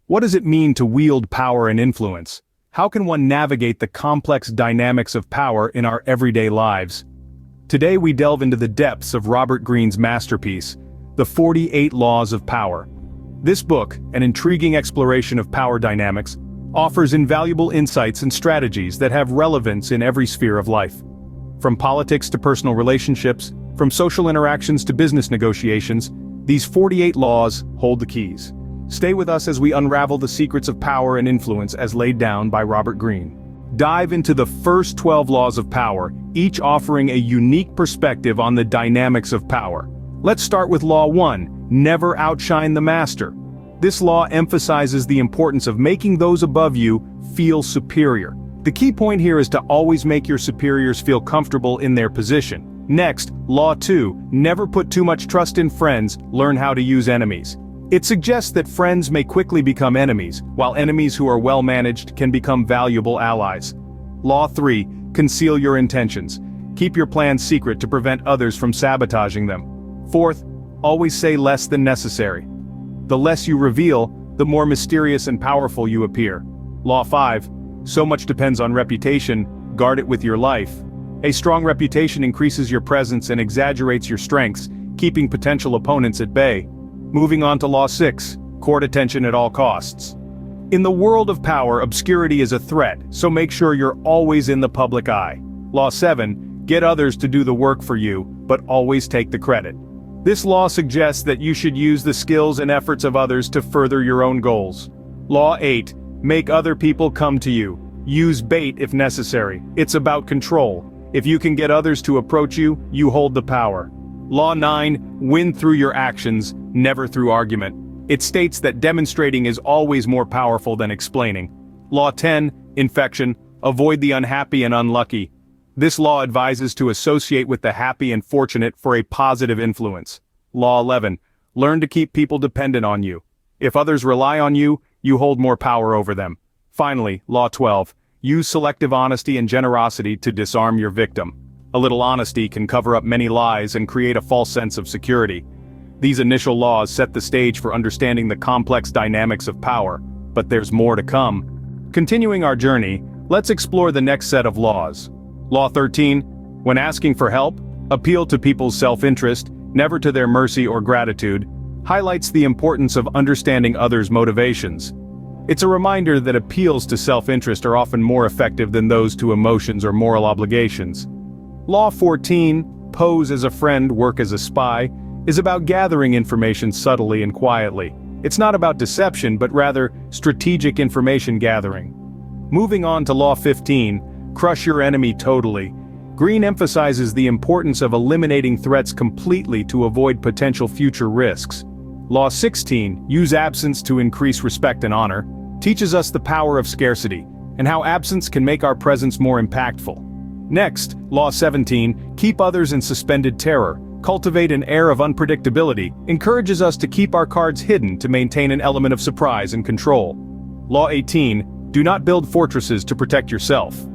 What does it mean to wield power and influence? How can one navigate the complex dynamics of power in our everyday lives? Today we delve into the depths of Robert Greene's masterpiece, The 48 Laws of Power. This book, an intriguing exploration of power dynamics, offers invaluable insights and strategies that have relevance in every sphere of life. From politics to personal relationships, from social interactions to business negotiations, these 48 laws hold the keys. Stay with us as we unravel the secrets of power and influence as laid down by Robert Greene. Dive into the first 12 laws of power, each offering a unique perspective on the dynamics of power. Let's start with Law 1, never outshine the master. This law emphasizes the importance of making those above you feel superior. The key point here is to always make your superiors feel comfortable in their position. Next, Law 2, never put too much trust in friends, learn how to use enemies. It suggests that friends may quickly become enemies, while enemies who are well managed can become valuable allies. Law 3, conceal your intentions. Keep your plans secret to prevent others from sabotaging them. Fourth, always say less than necessary. The less you reveal, the more mysterious and powerful you appear. Law 5, so much depends on reputation, guard it with your life. A strong reputation increases your presence and exaggerates your strengths, keeping potential opponents at bay. Moving on to Law 6, court attention at all costs. In the world of power, obscurity is a threat, so make sure you're always in the public eye. Law 7, get others to do the work for you, but always take the credit. This law suggests that you should use the skills and efforts of others to further your own goals. Law 8, make other people come to you. Use bait if necessary. It's about control. If you can get others to approach you, you hold the power. Law 9, win through your actions, never through argument. It states that demonstrating is always more powerful than explaining. Law 10, infection, avoid the unhappy and unlucky. This law advises to associate with the happy and fortunate for a positive influence. Law 11, learn to keep people dependent on you. If others rely on you, you hold more power over them. Finally, Law 12, use selective honesty and generosity to disarm your victim. A little honesty can cover up many lies and create a false sense of security. These initial laws set the stage for understanding the complex dynamics of power, but there's more to come. Continuing our journey, let's explore the next set of laws. Law 13, when asking for help, appeal to people's self-interest, never to their mercy or gratitude, highlights the importance of understanding others' motivations. It's a reminder that appeals to self-interest are often more effective than those to emotions or moral obligations. Law 14, pose as a friend, work as a spy, is about gathering information subtly and quietly. It's not about deception, but rather strategic information gathering. Moving on to Law 15, crush your enemy totally. Greene emphasizes the importance of eliminating threats completely to avoid potential future risks. Law 16, use absence to increase respect and honor, teaches us the power of scarcity, and how absence can make our presence more impactful. Next, Law 17, keep others in suspended terror, cultivate an air of unpredictability, encourages us to keep our cards hidden to maintain an element of surprise and control. Law 18, do not build fortresses to protect yourself.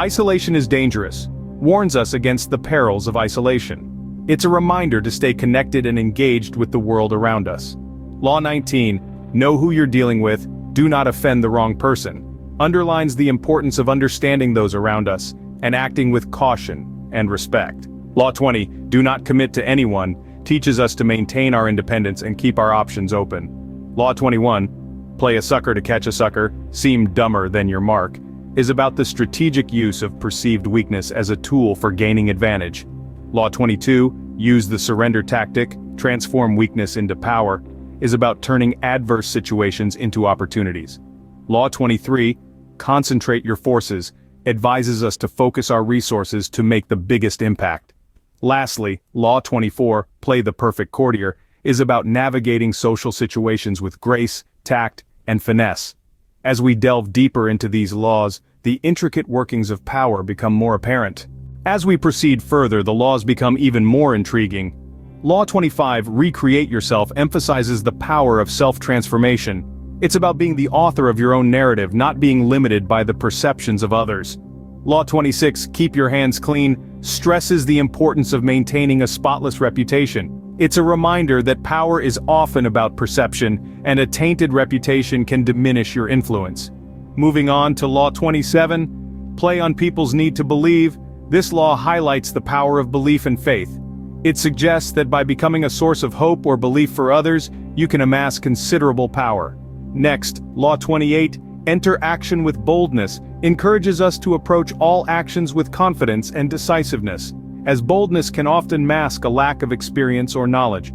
Isolation is dangerous, warns us against the perils of isolation. It's a reminder to stay connected and engaged with the world around us. Law 19, know who you're dealing with, do not offend the wrong person, underlines the importance of understanding those around us and acting with caution and respect. Law 20, do not commit to anyone, teaches us to maintain our independence and keep our options open. Law 21, play a sucker to catch a sucker, seem dumber than your mark, is about the strategic use of perceived weakness as a tool for gaining advantage. Law 22, use the surrender tactic, transform weakness into power, is about turning adverse situations into opportunities. Law 23, concentrate your forces, advises us to focus our resources to make the biggest impact. Lastly, Law 24, play the perfect courtier, is about navigating social situations with grace, tact, and finesse. As we delve deeper into these laws, the intricate workings of power become more apparent. As we proceed further, the laws become even more intriguing. Law 25, recreate yourself, emphasizes the power of self-transformation. It's about being the author of your own narrative, not being limited by the perceptions of others. Law 26, keep your hands clean, stresses the importance of maintaining a spotless reputation. It's a reminder that power is often about perception, and a tainted reputation can diminish your influence. Moving on to Law 27, play on people's need to believe. This law highlights the power of belief and faith. It suggests that by becoming a source of hope or belief for others, you can amass considerable power. Next, Law 28, enter action with boldness, encourages us to approach all actions with confidence and decisiveness, as boldness can often mask a lack of experience or knowledge.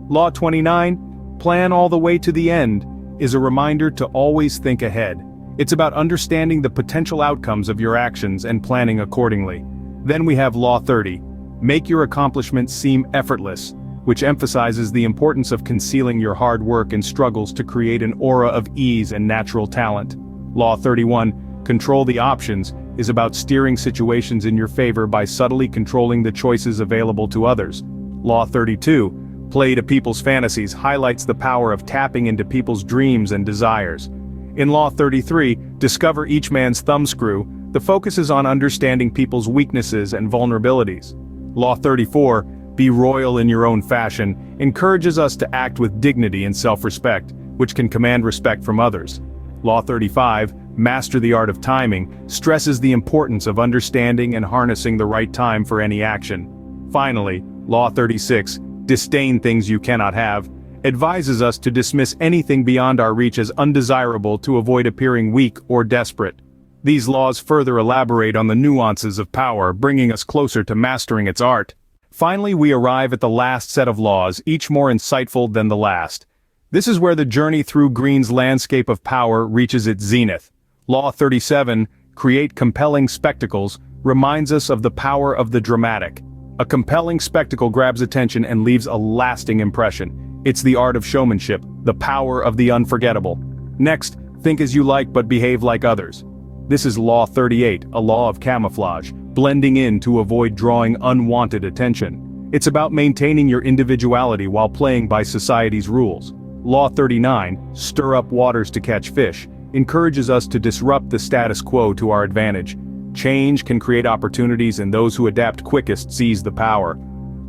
Law 29, plan all the way to the end, is a reminder to always think ahead. It's about understanding the potential outcomes of your actions and planning accordingly. Then we have Law 30, make your accomplishments seem effortless, which emphasizes the importance of concealing your hard work and struggles to create an aura of ease and natural talent. Law 31, control the options, is about steering situations in your favor by subtly controlling the choices available to others. Law 32, play to people's fantasies, highlights the power of tapping into people's dreams and desires. In Law 33, discover each man's thumbscrew, the focus is on understanding people's weaknesses and vulnerabilities. Law 34, be royal in your own fashion, encourages us to act with dignity and self-respect, which can command respect from others. Law 35, master the art of timing, stresses the importance of understanding and harnessing the right time for any action. Finally, Law 36, disdain things you cannot have, advises us to dismiss anything beyond our reach as undesirable to avoid appearing weak or desperate. These laws further elaborate on the nuances of power, bringing us closer to mastering its art. Finally, we arrive at the last set of laws, each more insightful than the last. This is where the journey through Green's landscape of power reaches its zenith. Law 37, create compelling spectacles, reminds us of the power of the dramatic. A compelling spectacle grabs attention and leaves a lasting impression. It's the art of showmanship, the power of the unforgettable. Next, think as you like but behave like others. This is Law 38, a law of camouflage, blending in to avoid drawing unwanted attention. It's about maintaining your individuality while playing by society's rules. Law 39, stir up waters to catch fish, encourages us to disrupt the status quo to our advantage. Change can create opportunities, and those who adapt quickest seize the power.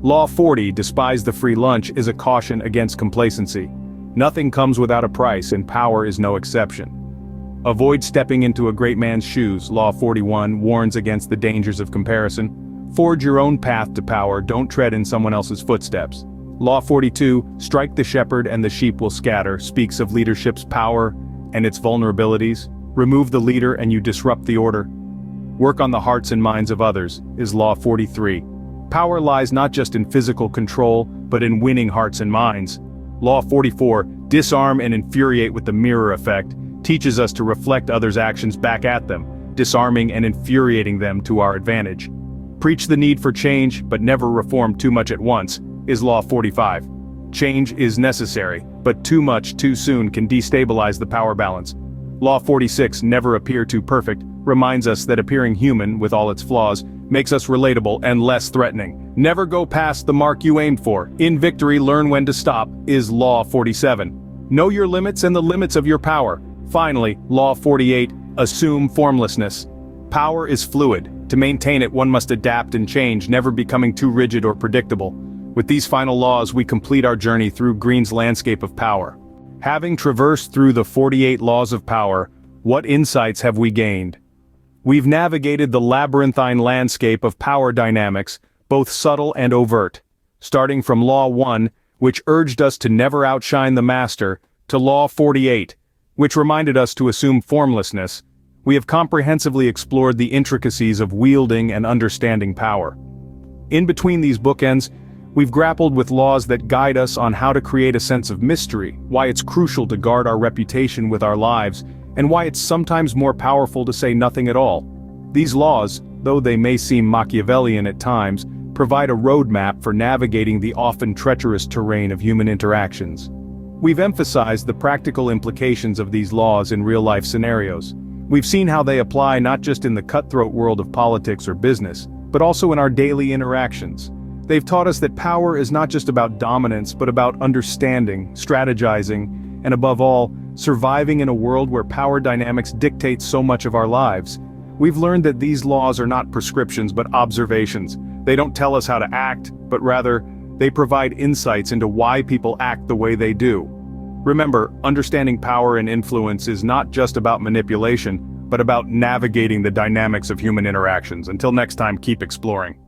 Law 40, despise the free lunch, is a caution against complacency. Nothing comes without a price, and power is no exception. Avoid stepping into a great man's shoes. Law 41 warns against the dangers of comparison. Forge your own path to power, don't tread in someone else's footsteps. Law 42, strike the shepherd and the sheep will scatter, speaks of leadership's power and its vulnerabilities. Remove the leader and you disrupt the order. Work on the hearts and minds of others, is Law 43. Power lies not just in physical control, but in winning hearts and minds. Law 44, disarm and infuriate with the mirror effect, teaches us to reflect others' actions back at them, disarming and infuriating them to our advantage. Preach the need for change, but never reform too much at once, is Law 45. Change is necessary, but too much too soon can destabilize the power balance. Law 46, never appear too perfect, reminds us that appearing human, with all its flaws, makes us relatable and less threatening. Never go past the mark you aimed for. In victory, learn when to stop, is Law 47. Know your limits and the limits of your power. Finally, Law 48, assume formlessness. Power is fluid. To maintain it, one must adapt and change, never becoming too rigid or predictable. With these final laws, we complete our journey through Green's landscape of power. Having traversed through the 48 laws of power, what insights have we gained? We've navigated the labyrinthine landscape of power dynamics, both subtle and overt. Starting from Law 1, which urged us to never outshine the master, to Law 48, which reminded us to assume formlessness, we have comprehensively explored the intricacies of wielding and understanding power. In between these bookends, we've grappled with laws that guide us on how to create a sense of mystery, why it's crucial to guard our reputation with our lives, and why it's sometimes more powerful to say nothing at all. These laws, though they may seem Machiavellian at times, provide a roadmap for navigating the often treacherous terrain of human interactions. We've emphasized the practical implications of these laws in real-life scenarios. We've seen how they apply not just in the cutthroat world of politics or business, but also in our daily interactions. They've taught us that power is not just about dominance, but about understanding, strategizing, and above all, surviving in a world where power dynamics dictate so much of our lives. We've learned that these laws are not prescriptions but observations. They don't tell us how to act, but rather, they provide insights into why people act the way they do. Remember, understanding power and influence is not just about manipulation, but about navigating the dynamics of human interactions. Until next time, keep exploring.